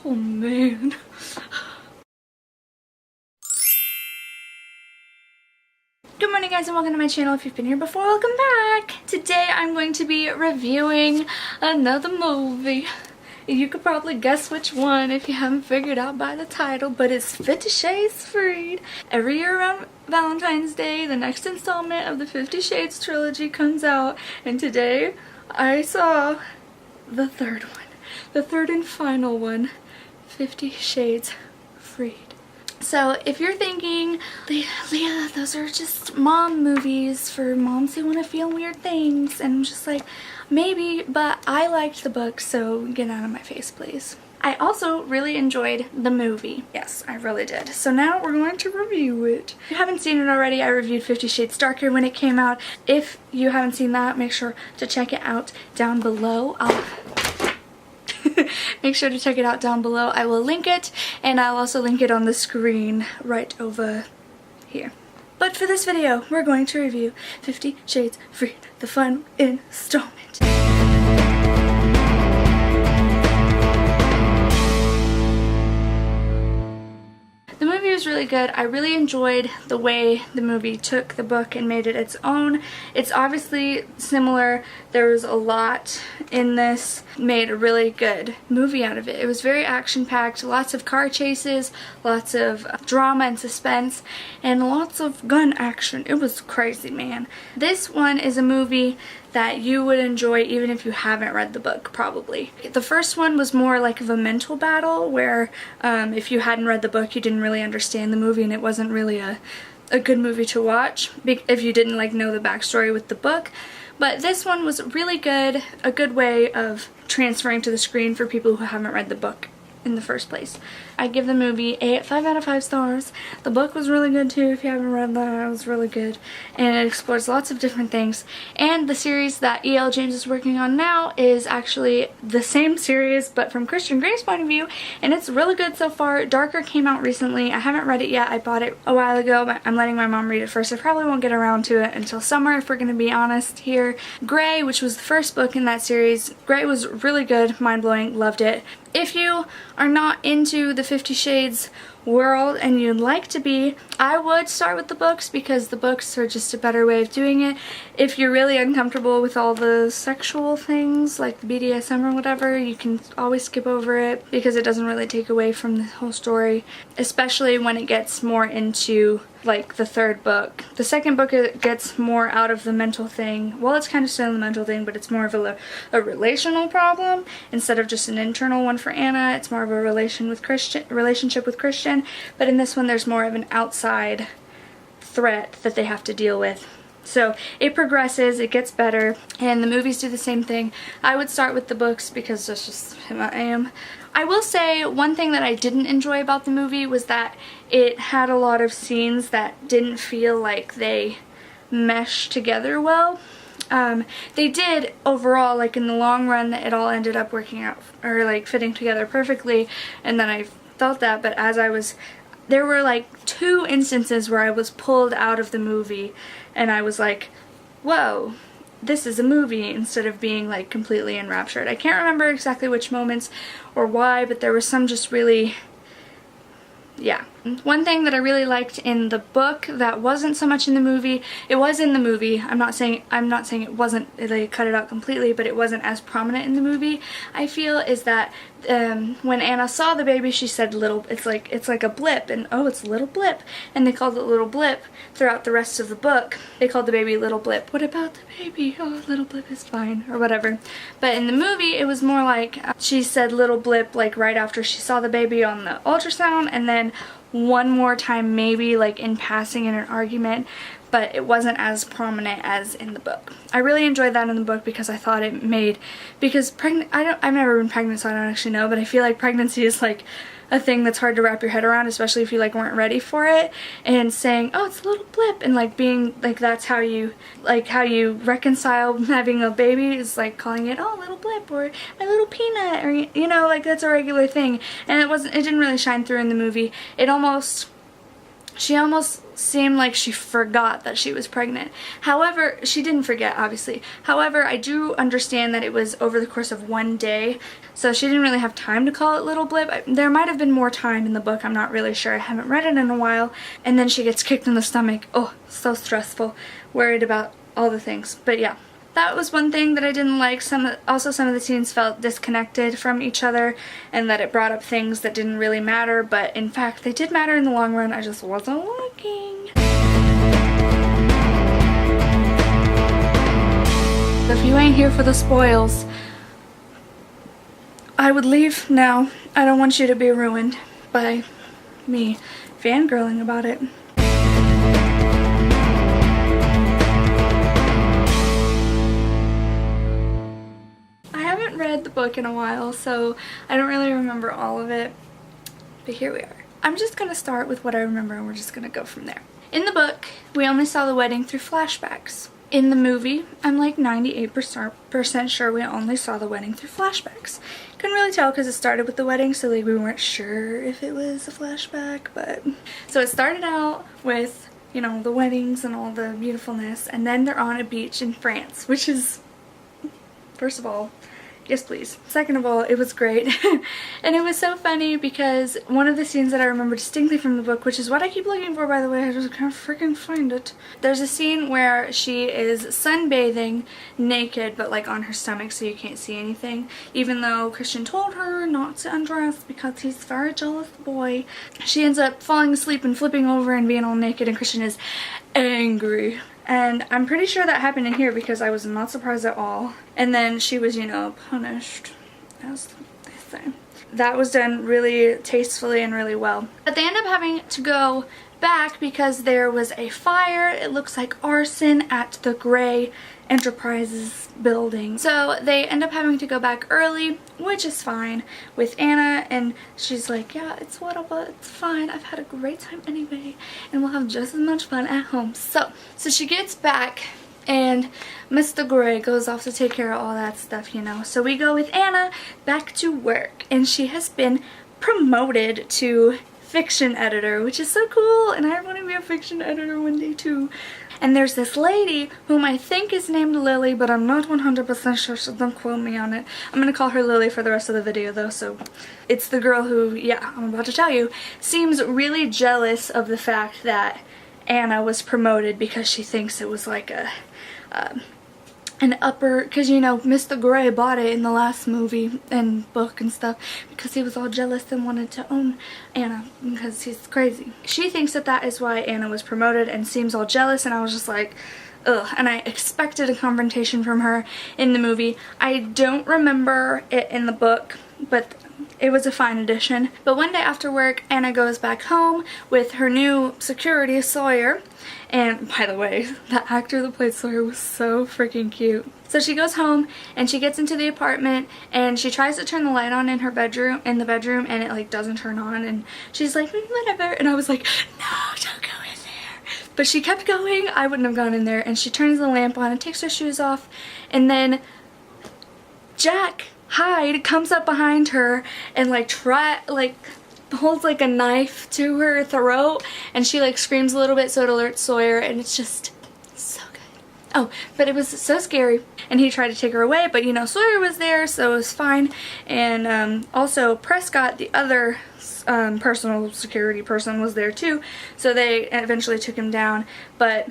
Oh man. Good morning guys and welcome to my channel. If you've been here before, welcome back. Today I'm going to be reviewing another movie. You could probably guess which one if you haven't figured out by the title, but it's 50 Shades Freed. Every year around Valentine's Day, the next installment of the 50 Shades trilogy comes out, and today I saw the third one. The third and final one, 50 Shades Freed. So if you're thinking, Leah, those are just mom movies for moms who want to feel weird things, and I'm just like, maybe, but I liked the book, so get out of my face, please. I also really enjoyed the movie. Yes, I really did. So now we're going to review it. If you haven't seen it already, I reviewed 50 Shades Darker when it came out. If you haven't seen that, make sure to check it out down below. Make sure to check it out down below. I will link it, and I'll also link it on the screen right over here. But for this video, we're going to review 50 Shades Freed, the final installment. The movie was really good. I really enjoyed the way the movie took the book and made it its own. It's obviously similar. There was a lot in this. Made a really good movie out of it. It was very action-packed, lots of car chases, lots of drama and suspense, and lots of gun action. It was crazy, man. This one is a movie that you would enjoy even if you haven't read the book, probably. The first one was more like of a mental battle where if you hadn't read the book you didn't really understand the movie, and it wasn't really a good movie to watch if you didn't like know the backstory with the book. But this one was really good, a good way of transferring to the screen for people who haven't read the book in the first place. I give the movie 5 out of 5 stars. The book was really good too if you haven't read that. It was really good, and it explores lots of different things. And the series that E.L. James is working on now is actually the same series but from Christian Grey's point of view, and it's really good so far. Darker came out recently. I haven't read it yet. I bought it a while ago, but I'm letting my mom read it first. I probably won't get around to it until summer if we're going to be honest here. Grey, which was the first book in that series, Grey was really good, mind-blowing, loved it. If you are not into the 50 Shades world and you'd like to be, I would start with the books because the books are just a better way of doing it. If you're really uncomfortable with all the sexual things like the BDSM or whatever, you can always skip over it because it doesn't really take away from the whole story, especially when it gets more into like the third book. The second book, it gets more out of the mental thing. Well, it's kind of still the mental thing, but it's more of a relational problem instead of just an internal one for Anna. It's more of a relationship with Christian, but in this one there's more of an outside threat that they have to deal with. So it progresses, it gets better, and the movies do the same thing. I would start with the books because that's just who I am. I will say one thing that I didn't enjoy about the movie was that it had a lot of scenes that didn't feel like they meshed together well. They did overall, like in the long run, it all ended up working out or like fitting together perfectly, and then I felt that, but there were like 2 instances where I was pulled out of the movie and I was like, whoa, this is a movie, instead of being like completely enraptured. I can't remember exactly which moments or why, but there was some just really, yeah. One thing that I really liked in the book that wasn't so much in the movie, it was in the movie, I'm not saying it wasn't, they cut it out completely, but it wasn't as prominent in the movie, I feel, is that when Anna saw the baby, she said it's like a blip, and oh, it's a little blip, and they called it Little Blip throughout the rest of the book. They called the baby Little Blip. What about the baby? Oh, Little Blip is fine, or whatever. But in the movie, it was more like she said Little Blip like right after she saw the baby on the ultrasound, and then one more time maybe like in passing in an argument, but it wasn't as prominent as in the book. I really enjoyed that in the book because I thought it made, because I've never been pregnant, so I don't actually know, but I feel like pregnancy is like a thing that's hard to wrap your head around, especially if you like weren't ready for it, and saying, oh, it's a little blip, and like being like, that's how you reconcile having a baby, is like calling it, oh, little blip, or my little peanut, or you know, like that's a regular thing. And it didn't really shine through in the movie. It almost she almost seemed like she forgot that she was pregnant. However, she didn't forget, obviously. However, I do understand that it was over the course of one day, so she didn't really have time to call it little blip. There might have been more time in the book, I'm not really sure. I haven't read it in a while. And then she gets kicked in the stomach. Oh, so stressful. Worried about all the things. But yeah. That was one thing that I didn't like. Also some of the scenes felt disconnected from each other, and that it brought up things that didn't really matter, but in fact they did matter in the long run. I just wasn't looking. If you ain't here for the spoils, I would leave now. I don't want you to be ruined by me fangirling about it. Read the book in a while, so I don't really remember all of it, but here we are. I'm just gonna start with what I remember and we're just gonna go from there. In the book, we only saw the wedding through flashbacks. In the movie, I'm like 98% sure we only saw the wedding through flashbacks. Couldn't really tell because it started with the wedding, so like we weren't sure if it was a flashback, but so it started out with, you know, the weddings and all the beautifulness, and then they're on a beach in France, which is, first of all, yes please. Second of all, it was great. And it was so funny because one of the scenes that I remember distinctly from the book, which is what I keep looking for by the way, I just can't freaking find it. There's a scene where she is sunbathing naked but like on her stomach so you can't see anything. Even though Christian told her not to undress because he's a very jealous boy. She ends up falling asleep and flipping over and being all naked, and Christian is angry. And I'm pretty sure that happened in here because I was not surprised at all. And then she was, you know, punished, as they say. That was done really tastefully and really well. But they end up having to go back because there was a fire. It looks like arson at the Gray Enterprises building. So they end up having to go back early, which is fine, with Anna, and she's like, yeah, it's whatever, it's fine, I've had a great time anyway, and we'll have just as much fun at home. So she gets back, and Mr. Gray goes off to take care of all that stuff, you know. So we go with Anna back to work, and she has been promoted to fiction editor, which is so cool, and I want to be a fiction editor one day too. And there's this lady whom I think is named Lily, but I'm not 100% sure, so don't quote me on it. I'm gonna call her Lily for the rest of the video though, so it's the girl who, yeah, I'm about to tell you, seems really jealous of the fact that Anna was promoted because she thinks it was like an upper, because you know Mr. Gray bought it in the last movie and book and stuff because he was all jealous and wanted to own Anna because he's crazy. She thinks that that is why Anna was promoted and seems all jealous, and I was just like, ugh. And I expected a confrontation from her in the movie. I don't remember it in the book, but it was a fine addition. But one day after work, Anna goes back home with her new security, Sawyer. And by the way, the actor that played Sawyer was so freaking cute. So she goes home and she gets into the apartment and she tries to turn the light on in her bedroom, and it like doesn't turn on, and she's like, whatever. And I was like, no, don't go in there. But she kept going. I wouldn't have gone in there. And she turns the lamp on and takes her shoes off, and then Jack Hyde comes up behind her and like holds like a knife to her throat, and she like screams a little bit so it alerts Sawyer, and it's just so good. Oh, but it was so scary, and he tried to take her away, but you know Sawyer was there, so it was fine. And also Prescott, the other personal security person, was there too, so they eventually took him down. But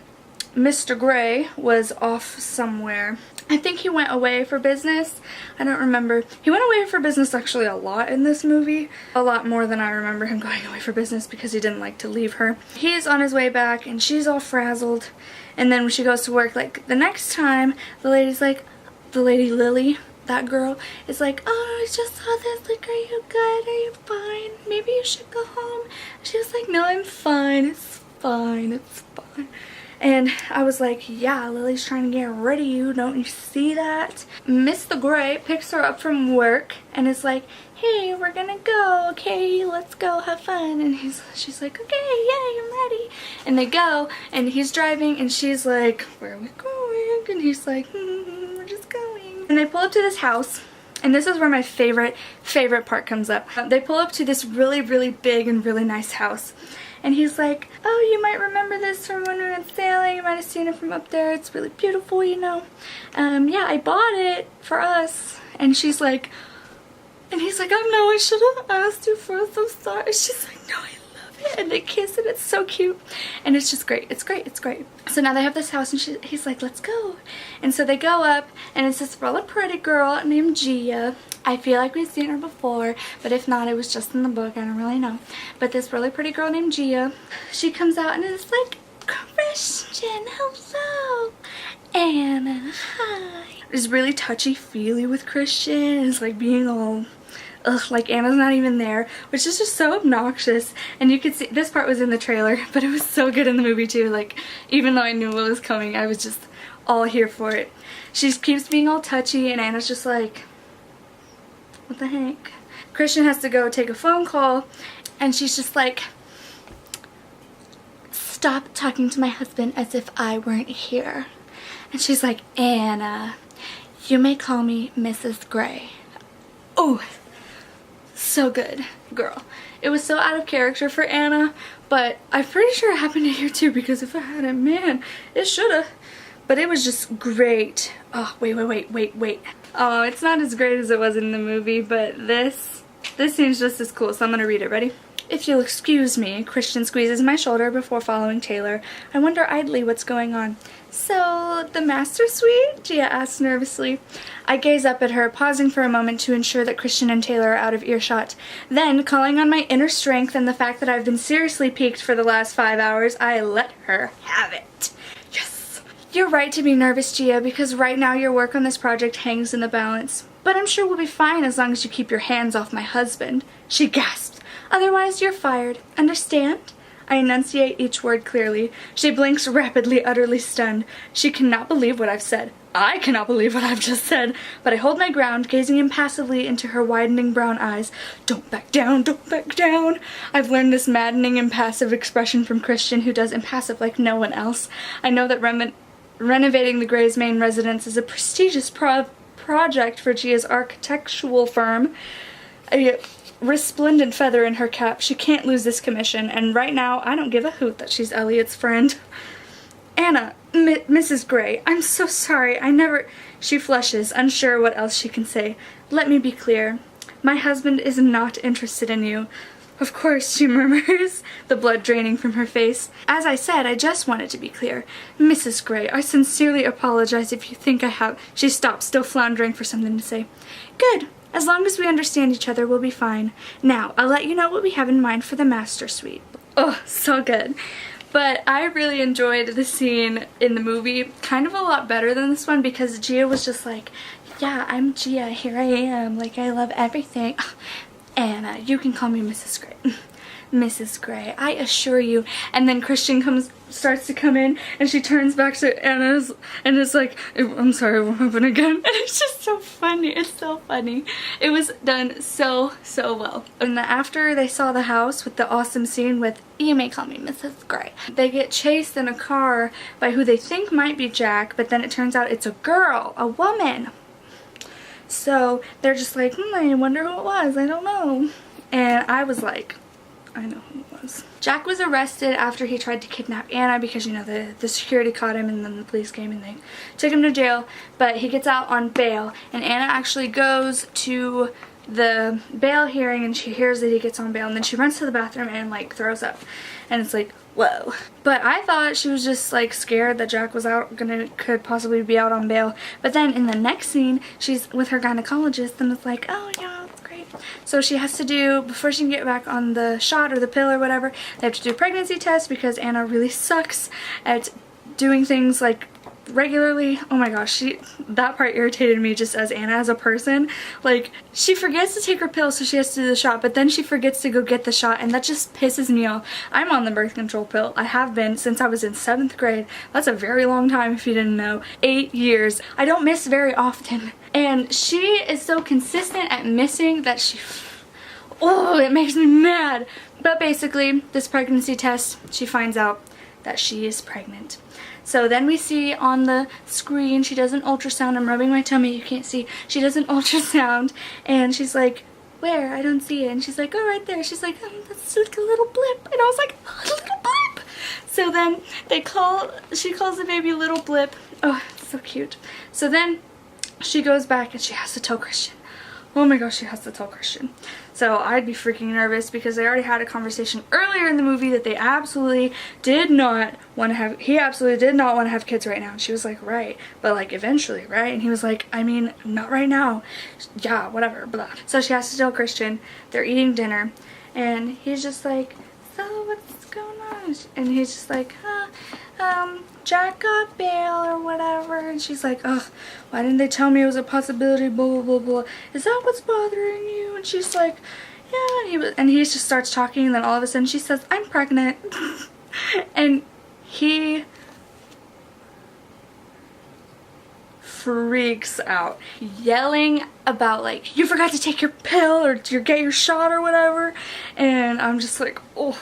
Mr. Gray was off somewhere. I think he went away for business. I don't remember. He went away for business actually a lot in this movie. A lot more than I remember him going away for business because he didn't like to leave her. He's on his way back and she's all frazzled. And then when she goes to work, like the next time, the lady's like, the lady Lily, that girl, is like, oh, I just saw this, like, are you good? Are you fine? Maybe you should go home. She was like, no, I'm fine. It's fine. It's fine. And I was like, yeah, Lily's trying to get rid of you. Don't you see that? Mr. Gray picks her up from work and is like, hey, we're gonna go. Okay, let's go have fun. And she's like, okay, yay, I'm ready. And they go, and he's driving, and she's like, where are we going? And he's like, we're just going. And they pull up to this house. And this is where my favorite part comes up. They pull up to this really, really big and really nice house. and he's like, oh, you might remember this from when we went sailing, you might have seen it from up there, it's really beautiful, you know. Yeah, I bought it for us. And she's like, and he's like, oh no, I should have asked you first, I'm sorry. She's like, no, I love it. And they kiss and it's so cute. And it's just great. It's great. It's great. So now they have this house and he's like, let's go. And so they go up and it's this really pretty girl named Gia. I feel like we've seen her before, but if not, it was just in the book. I don't really know. But this really pretty girl named Gia, she comes out and is like, Christian, hello. Anna, hi. It's really touchy-feely with Christian. It's like being all, ugh, like Anna's not even there, which is just so obnoxious. And you could see, this part was in the trailer, but it was so good in the movie too. Like, even though I knew what was coming, I was just all here for it. She keeps being all touchy, and Anna's just like, what the heck? Christian has to go take a phone call, and she's just like, stop talking to my husband as if I weren't here. And she's like, Anna, you may call me Mrs. Gray. Oh, so good. Girl. It was so out of character for Anna, but I'm pretty sure it happened to here too, because if it hadn't, man, it should've. But it was just great. Oh, wait. Oh, it's not as great as it was in the movie, but this seems just as cool, so I'm gonna read it. Ready? If you'll excuse me, Christian squeezes my shoulder before following Taylor. I wonder idly what's going on. So, the master suite? Gia asks nervously. I gaze up at her, pausing for a moment to ensure that Christian and Taylor are out of earshot. Then, calling on my inner strength and the fact that I've been seriously piqued for the last 5 hours, I let her have it. Yes! You're right to be nervous, Gia, because right now your work on this project hangs in the balance. But I'm sure we'll be fine as long as you keep your hands off my husband. She gasped. Otherwise, you're fired. Understand? I enunciate each word clearly. She blinks rapidly, utterly stunned. She cannot believe what I've said. I cannot believe what I've just said. But I hold my ground, gazing impassively into her widening brown eyes. Don't back down, don't back down. I've learned this maddening impassive expression from Christian, who does impassive like no one else. I know that renovating the Gray's main residence is a prestigious project for Gia's architectural firm. A resplendent feather in her cap. She can't lose this commission, and right now I don't give a hoot that she's Elliot's friend. Anna, Mrs. Gray, I'm so sorry. I never... She flushes, unsure what else she can say. Let me be clear. My husband is not interested in you. Of course, she murmurs, the blood draining from her face. As I said, I just wanted to be clear. Mrs. Gray, I sincerely apologize if you think I have... She stops, still floundering for something to say. Good. As long as we understand each other, we'll be fine. Now, I'll let you know what we have in mind for the master suite. Oh, so good. But I really enjoyed the scene in the movie, kind of a lot better than this one, because Gia was just like, yeah, I'm Gia, here I am, like, I love everything. Anna, you can call me Mrs. Gray. Mrs. Gray, I assure you. And then Christian starts to come in, and she turns back to Anna and is like, I'm sorry, what happened again? And it's just so funny. It's so funny. It was done so well. And after they saw the house with the awesome scene with, you may call me Mrs. Gray, they get chased in a car by who they think might be Jack, but then it turns out it's a girl, a woman. So they're just like, I wonder who it was. I don't know. And I was like, I know who it was. Jack was arrested after he tried to kidnap Anna because, you know, the security caught him and then the police came and they took him to jail. But he gets out on bail, and Anna actually goes to the bail hearing and she hears that he gets on bail, and then she runs to the bathroom and like throws up. And it's like, whoa. But I thought she was just like scared that Jack was could possibly be out on bail. But then in the next scene, she's with her gynecologist and it's like, oh yeah, that's great. So she has to do, before she can get back on the shot or the pill or whatever, they have to do a pregnancy test because Anna really sucks at doing things like regularly. Oh my gosh, that part irritated me just as Anna as a person. Like, she forgets to take her pill, so she has to do the shot, but then she forgets to go get the shot, and that just pisses me off. I'm on the birth control pill. I have been since I was in 7th grade. That's a very long time if you didn't know. 8 years. I don't miss very often. And she is so consistent at missing that oh, it makes me mad. But basically, this pregnancy test, she finds out that she is pregnant. So then we see on the screen, she does an ultrasound. I'm rubbing my tummy, you can't see. She does an ultrasound, and she's like, where? I don't see it. And she's like, oh, right there. She's like, that's like a little blip. And I was like, oh, a little blip. So then she calls the baby Little Blip. Oh, it's so cute. So then she goes back and she has to tell Christian. Oh my gosh, she has to tell Christian. So I'd be freaking nervous because they already had a conversation earlier in the movie that they absolutely did not want to have, he absolutely did not want to have kids right now. And she was like, right, but like eventually, right? And he was like, I mean, not right now. Yeah, whatever, blah. So she has to tell Christian, they're eating dinner, and he's just like, so what's going on? And he's just like, Jack got bail or whatever. And she's like, ugh, why didn't they tell me it was a possibility, blah, blah, blah, blah. Is that what's bothering you? And she's like, yeah. And he just starts talking, and then all of a sudden she says, I'm pregnant. And he freaks out, yelling about like, you forgot to take your pill or get your shot or whatever. And I'm just like, oh.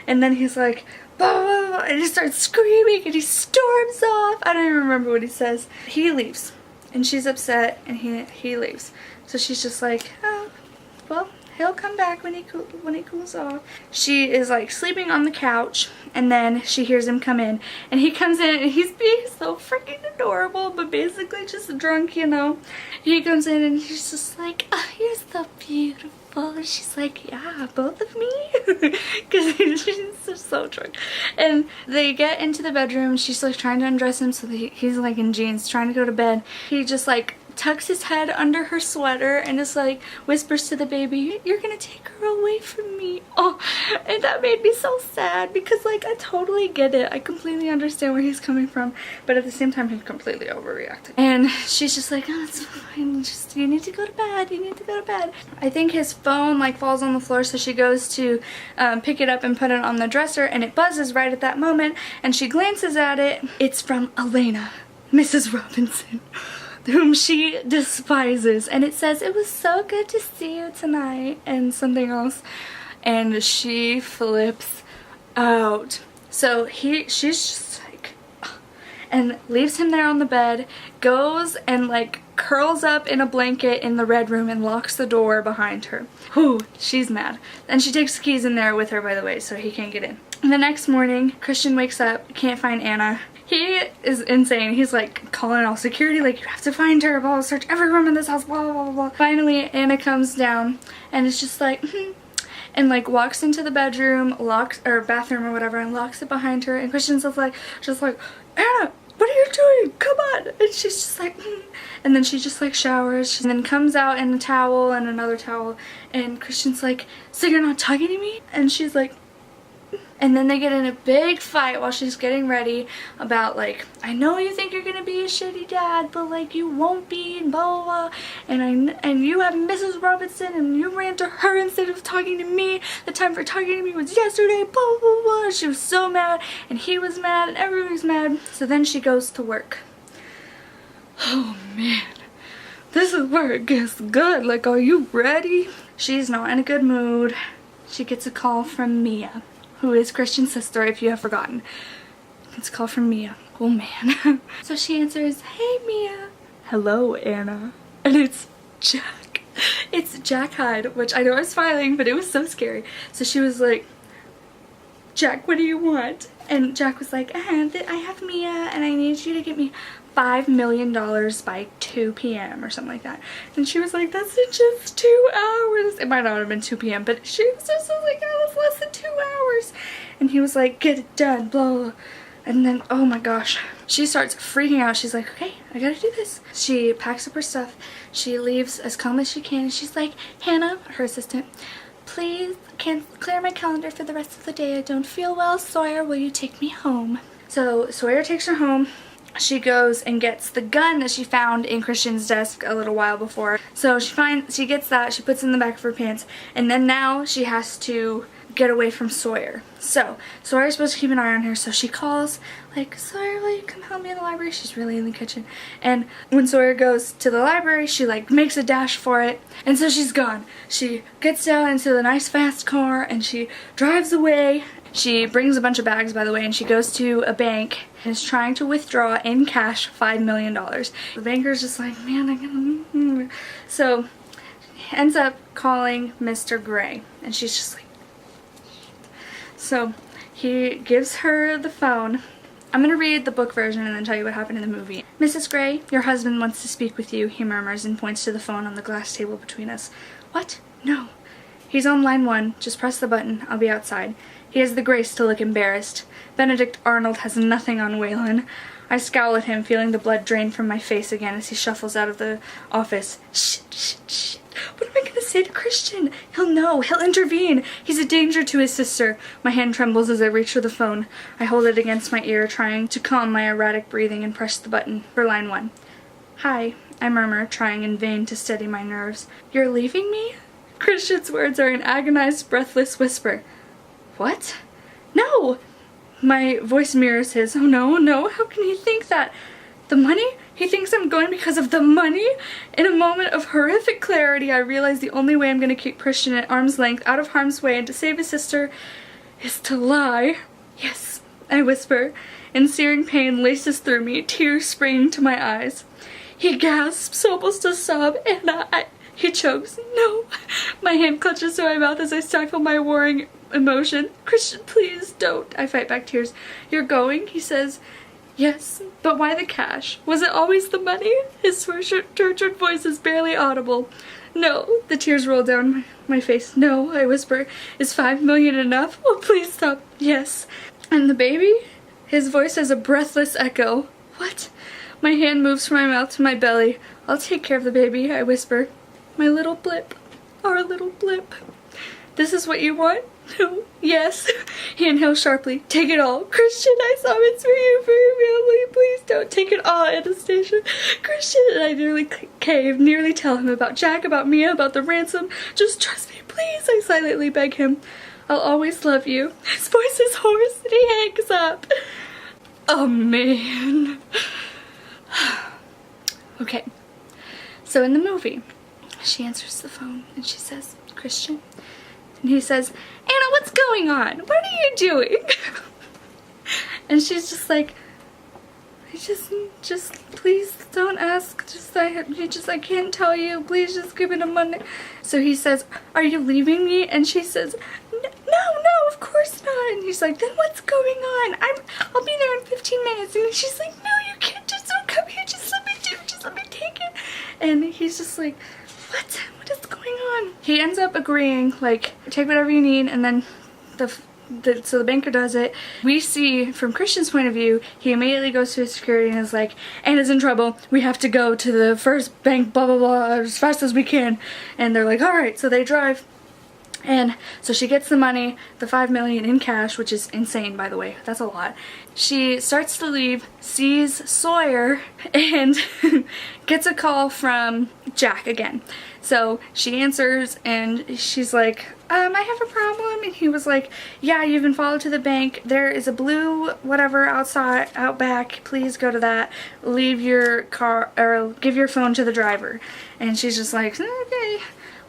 And then he's like, blah, blah, blah, and he starts screaming and he storms off. I don't even remember what he says. He leaves and she's upset, and he leaves. So she's just like, oh, well, he'll come back when he cools off. She is like sleeping on the couch, and then she hears him come in, and he comes in and he's being so freaking adorable, but basically just drunk, you know. He comes in and he's just like, oh, you're so beautiful. And she's like, yeah, both of me? Because she's so drunk. And they get into the bedroom. She's like trying to undress him so that he's like in jeans trying to go to bed. He just like tucks his head under her sweater and just like whispers to the baby, you're gonna take her away from me. Oh, and that made me so sad because like I totally get it. I completely understand where he's coming from, but at the same time he's completely overreacting. And she's just like, oh, it's fine, just you need to go to bed, you need to go to bed. I think his phone like falls on the floor, so she goes to pick it up and put it on the dresser, and it buzzes right at that moment, and she glances at it. It's from Elena, Mrs. Robinson, whom she despises, and it says, it was so good to see you tonight, and something else, and she flips out. So she's just like, ugh, and leaves him there on the bed, goes and like curls up in a blanket in the red room and locks the door behind her. Whew, she's mad. And she takes the keys in there with her, by the way, so he can't get in. And the next morning, Christian wakes up, can't find Anna. He is insane. He's like calling all security, like, you have to find her, blah, blah, search every room in this house, blah, blah, blah, blah. Finally, Anna comes down and is just like, and like walks into the bedroom, or bathroom or whatever, and locks it behind her. And Christian's just like, Anna, what are you doing? Come on. And she's just like, and then she just like showers, and then comes out in a towel and another towel. And Christian's like, so you're not talking to me? And she's like, and then they get in a big fight while she's getting ready about like, I know you think you're gonna be a shitty dad, but like you won't be, and blah blah blah, and you have Mrs. Robinson and you ran to her instead of talking to me. The time for talking to me was yesterday, blah blah blah. She was so mad, and he was mad, and everybody was mad. So then she goes to work. Oh man, this is where it gets good. Like, are you ready? She's not in a good mood. She gets a call from Mia, who is Christian's sister, if you have forgotten. It's a call from Mia. Oh man. So she answers, hey Mia. Hello, Anna. And it's Jack. It's Jack Hyde, which I know I was smiling, but it was so scary. So she was like, Jack, what do you want? And Jack was like, I have Mia, and I need you to get me $5 million by 2 p.m. or something like that. And she was like, that's in just 2 hours. It might not have been 2 p.m., but she was just like, oh, that's less than 2 hours. And he was like, get it done, blah, blah. And then, oh my gosh, she starts freaking out. She's like, okay, I gotta do this. She packs up her stuff. She leaves as calm as she can. And she's like, Hannah, her assistant, please clear my calendar for the rest of the day. I don't feel well. Sawyer, will you take me home? So Sawyer takes her home. She goes and gets the gun that she found in Christian's desk a little while before. So she gets that, she puts it in the back of her pants, and then now she has to get away from Sawyer. So Sawyer's supposed to keep an eye on her, so she calls like, Sawyer, will you come help me in the library? She's really in the kitchen. And when Sawyer goes to the library, she like makes a dash for it, and so she's gone. She gets down into the nice fast car and she drives away. She brings a bunch of bags, by the way, and she goes to a bank and is trying to withdraw in cash $5 million. The banker's just like, man, I gotta... So ends up calling Mr. Gray, and she's just like, so he gives her the phone. I'm going to read the book version and then tell you what happened in the movie. Mrs. Gray, your husband wants to speak with you, he murmurs and points to the phone on the glass table between us. What? No. He's on line 1. Just press the button. I'll be outside. He has the grace to look embarrassed. Benedict Arnold has nothing on Waylon. I scowl at him, feeling the blood drain from my face again as he shuffles out of the office. Shit. What am I going to say to Christian? He'll know. He'll intervene. He's a danger to his sister. My hand trembles as I reach for the phone. I hold it against my ear, trying to calm my erratic breathing, and press the button for line 1. Hi, I murmur, trying in vain to steady my nerves. You're leaving me? Christian's words are an agonized, breathless whisper. What? No! My voice mirrors his. Oh no, how can he think that? The money? He thinks I'm going because of the money? In a moment of horrific clarity, I realize the only way I'm going to keep Christian at arm's length, out of harm's way, and to save his sister is to lie. Yes, I whisper, and searing pain laces through me, tears springing to my eyes. He gasps, almost a sob, and he chokes. No. My hand clutches to my mouth as I stifle my warring emotion. Christian, please don't. I fight back tears. You're going? He says. Yes, but why the cash? Was it always the money? His tortured voice is barely audible. No. The tears roll down my face. No, I whisper. Is $5 million enough? Oh, please stop. Yes. And the baby? His voice has a breathless echo. What? My hand moves from my mouth to my belly. I'll take care of the baby, I whisper. My little blip. Our little blip. This is what you want? No. Yes. He inhales sharply. Take it all. Christian, I summons for you, for your family. Please don't take it all, Anastasia. Christian, and I nearly cave, nearly tell him about Jack, about Mia, about the ransom. Just trust me, please, I silently beg him. I'll always love you. His voice is hoarse and he hangs up. Oh, man. Okay. So in the movie, she answers the phone and she says, Christian? And he says, Anna, what's going on? What are you doing? And she's just like, just please don't ask. I can't tell you. Please just give it a Monday. So he says, are you leaving me? And she says, no, of course not. And he's like, then what's going on? I'll be there in 15 minutes. And she's like, no, you can't. Just don't come here. Just let me take it. And he's just like, what is going on? He ends up agreeing, like, take whatever you need, and then so the banker does it. We see, from Christian's point of view, he immediately goes to his security and is like, Anna's in trouble, we have to go to the first bank, blah, blah, blah, as fast as we can. And they're like, alright, so they drive. And so she gets the money, the $5 million in cash, which is insane, by the way. That's a lot. She starts to leave, sees Sawyer, and gets a call from Jack again. So she answers, and she's like, I have a problem. And he was like, yeah, you've been followed to the bank. There is a blue whatever outside, out back. Please go to that. Leave your car, or give your phone to the driver. And she's just like, okay.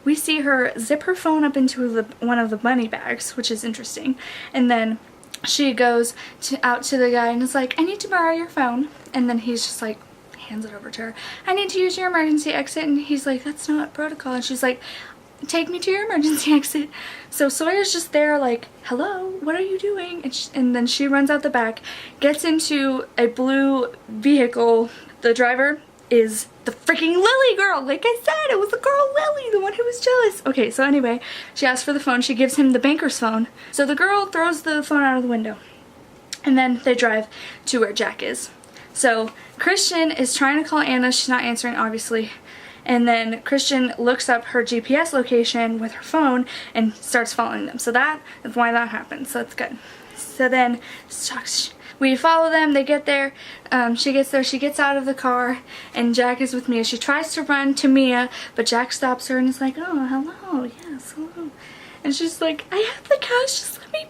We see her zip her phone up into one of the money bags, which is interesting. And then she goes out to the guy and is like, I need to borrow your phone. And then he's just like, hands it over to her. I need to use your emergency exit. And he's like, that's not protocol. And she's like, take me to your emergency exit. So Sawyer's just there like, hello, what are you doing? And then she runs out the back, gets into a blue vehicle. The driver is the freaking Lily girl. Like I said, it was the girl Lily, the one who was jealous. Okay, so anyway, she asks for the phone. She gives him the banker's phone. So the girl throws the phone out of the window. And then they drive to where Jack is. So Christian is trying to call Anna. She's not answering, obviously. And then Christian looks up her GPS location with her phone and starts following them. So that is why that happened. So it's good. So then we follow them. They get there. She gets there. She gets out of the car. And Jack is with Mia. She tries to run to Mia. But Jack stops her and is like, oh, hello. Yes, hello. And she's like, I have the cash. Just let me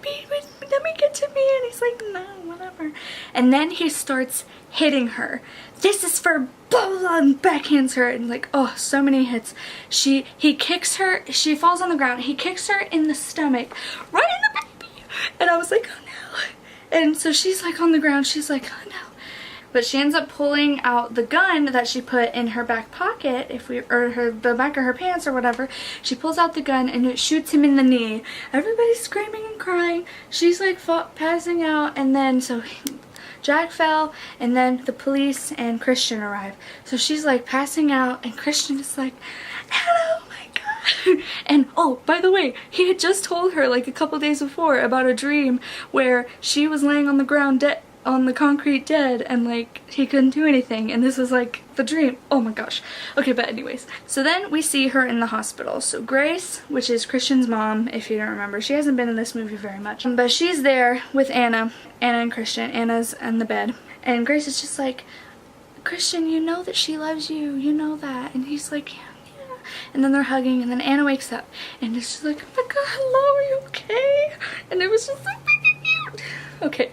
get to Mia. And he's like, no, whatever. And then he starts hitting her. This is for blah, blah, blah, and backhands her, and like, oh, so many hits. He kicks her, she falls on the ground, he kicks her in the stomach, right in the baby, and I was like, oh no. And so she's like on the ground, she's like, oh no. But she ends up pulling out the gun that she put in her back pocket, the back of her pants or whatever. She pulls out the gun and it shoots him in the knee. Everybody's screaming and crying. She's like passing out, and then Jack fell, and then the police and Christian arrive. So she's like passing out, and Christian is like, "Hello, my God." And oh, by the way, he had just told her like a couple days before about a dream where she was laying on the ground on the concrete dead, and like he couldn't do anything, and this was like the dream. Oh my gosh. Okay, but anyways, so then we see her in the hospital. So Grace, which is Christian's mom, if you don't remember, she hasn't been in this movie very much, but she's there with Anna and Christian. Anna's in the bed, and Grace is just like, "Christian, you know that she loves you, you know that." And he's like, "Yeah." And then they're hugging, and then Anna wakes up and it's just like, "Oh my God, hello, are you okay?" And it was just like freaking cute. Okay,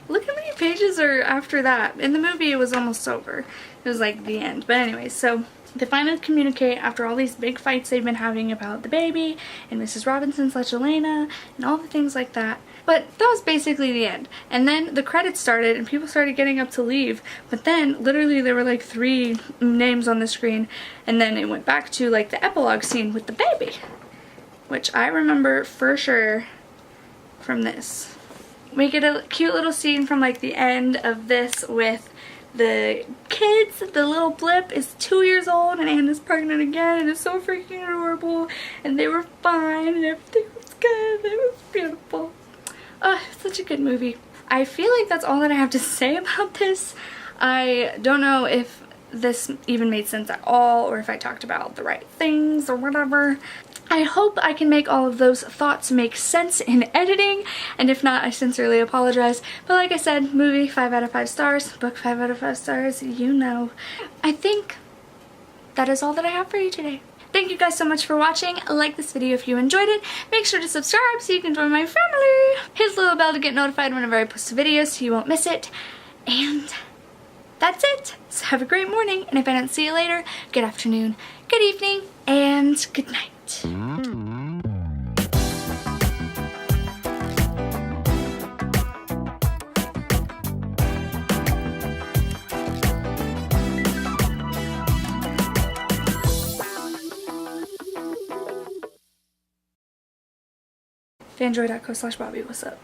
look how many pages are after that. In the movie it was almost over. It was like the end. But anyways, so they finally communicate after all these big fights they've been having about the baby and Mrs. Robinson/Elena and all the things like that. But that was basically the end. And then the credits started and people started getting up to leave. But then literally there were like 3 names on the screen, and then it went back to like the epilogue scene with the baby, which I remember for sure from this. We get a cute little scene from like the end of this with the kids. The little blip is 2 years old and Anna's pregnant again, and it's so freaking adorable, and they were fine and everything was good. It was beautiful. Such a good movie. I feel like that's all that I have to say about this. I don't know if this even made sense at all, or if I talked about the right things or whatever. I hope I can make all of those thoughts make sense in editing, and if not, I sincerely apologize. But like I said, movie 5 out of 5 stars, book 5 out of 5 stars, you know. I think that is all that I have for you today. Thank you guys so much for watching. Like this video if you enjoyed it. Make sure to subscribe so you can join my family. Hit the little bell to get notified whenever I post a video so you won't miss it. And that's it. So have a great morning, and if I don't see you later, good afternoon, good evening, and good night. Fangirl.co/Bobby, what's up?